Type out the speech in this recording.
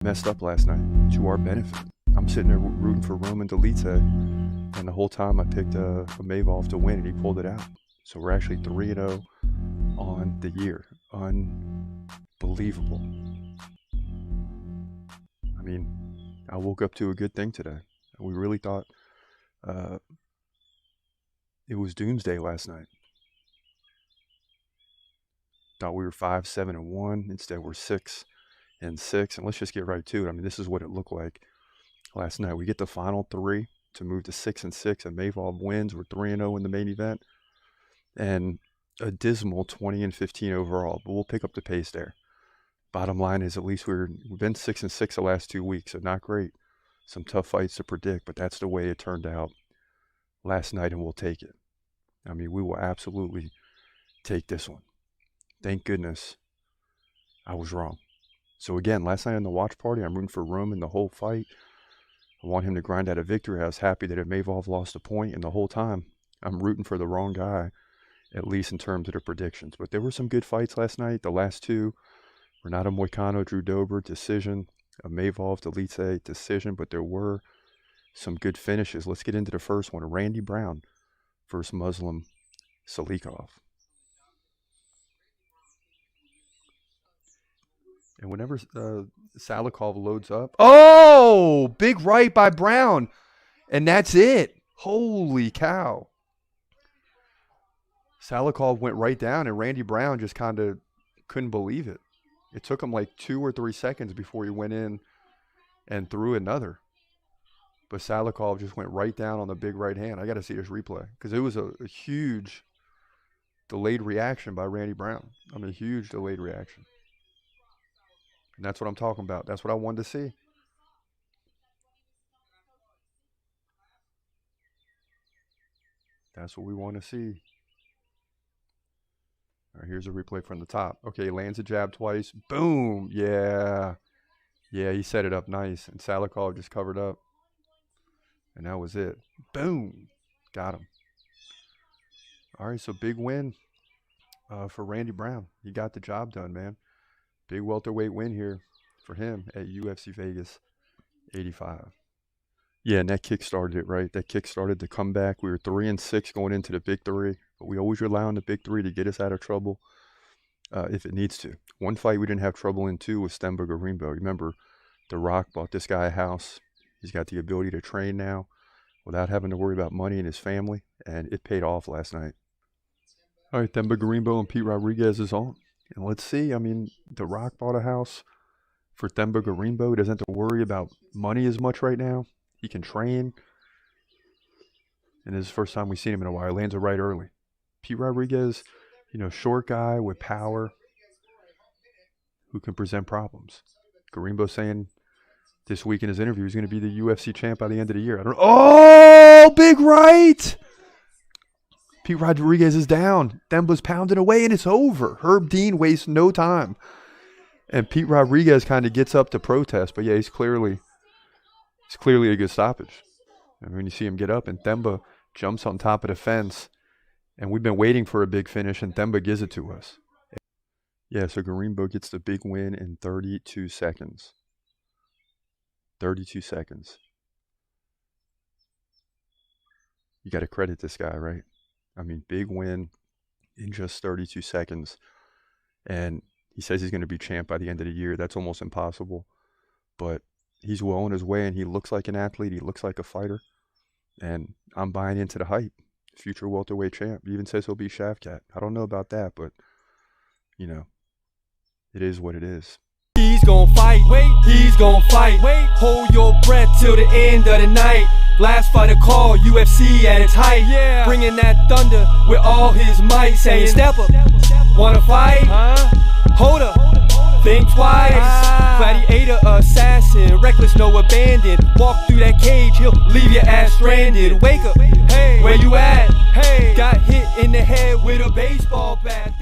Messed up last night to our benefit. I'm sitting there rooting for Roman Dolidze, and the whole time I picked Imavov to win, and he pulled it out. So we're actually 3-0 on the year. Unbelievable. I mean, I woke up to a good thing today. We really thought it was doomsday last night. Thought we were 5-7-1. Instead, we're 6-6. And let's just get right to it. I mean, this is what it looked like last night. We get the final 3 to move to 6-6, and Imavov wins. We're 3-0 in the main event, and a dismal 20-15 overall. But we'll pick up the pace there. Bottom line is, at least we've been 6-6 the last 2 weeks, so not great. Some tough fights to predict, but that's the way it turned out last night, and we'll take it. I mean, we will absolutely take this one. Thank goodness I was wrong. So again, last night in the watch party, I'm rooting for Roman the whole fight. I want him to grind out a victory. I was happy that Imavov lost a point, and the whole time I'm rooting for the wrong guy, at least in terms of the predictions. But there were some good fights last night. The last 2, Renato Moicano, Drew Dober, decision. Imavov, Dolidze, decision. But there were some good finishes. Let's get into the first one. Randy Brown versus Muslim Salikhov. And whenever Salikhov loads up, oh, big right by Brown. And that's it. Holy cow. Salikhov went right down, and Randy Brown just kind of couldn't believe it. It took him like 2 or 3 seconds before he went in and threw another. But Salikhov just went right down on the big right hand. I got to see this replay because it was a huge delayed reaction by Randy Brown. I mean, huge delayed reaction. And that's what I'm talking about. That's what I wanted to see. That's what we want to see. All right, here's a replay from the top. Okay, he lands a jab twice. Boom. Yeah. Yeah, he set it up nice. And Salikhov just covered up. And that was it. Boom. Got him. All right, so big win for Randy Brown. He got the job done, man. Big welterweight win here for him at UFC Vegas 85. Yeah, and that kick-started it, right? That kick-started the comeback. We were 3-6 going into the big 3, but we always rely on the big 3 to get us out of trouble if it needs to. One fight we didn't have trouble in, too, was Stenberg Rimbo. Remember, The Rock bought this guy a house. He's got the ability to train now without having to worry about money and his family, and it paid off last night. All right, Themba Gorimbo and Pete Rodriguez is on. And let's see, I mean, The Rock bought a house for Themba Gorimbo. He doesn't have to worry about money as much right now. He can train. And this is the first time we've seen him in a while. He lands it right early. Pete Rodriguez, short guy with power who can present problems. Gorimbo saying this week in his interview he's going to be the UFC champ by the end of the year. Oh, big right! Pete Rodriguez is down. Themba's pounding away, and it's over. Herb Dean wastes no time. And Pete Rodriguez kind of gets up to protest, but yeah, he's clearly a good stoppage. And when you see him get up, and Themba jumps on top of the fence, and we've been waiting for a big finish, and Themba gives it to us. Yeah, so Gorimbo gets the big win in 32 seconds. 32 seconds. You got to credit this guy, right? I mean, big win in just 32 seconds. And he says he's going to be champ by the end of the year. That's almost impossible. But he's well on his way, and he looks like an athlete. He looks like a fighter. And I'm buying into the hype. Future welterweight champ. He even says he'll be Shavkat. I don't know about that, but, it is what it is. He's gonna fight, wait, he's gonna fight, wait, hold your breath till the end of the night. Last fighter call, UFC at its height, yeah. Bringing that thunder with all his might, saying step up, wanna fight, hold up, think twice, gladiator, assassin, reckless, no abandon, walk through that cage, he'll leave your ass stranded, wake up, hey, where you at, hey, got hit in the head with a baseball bat.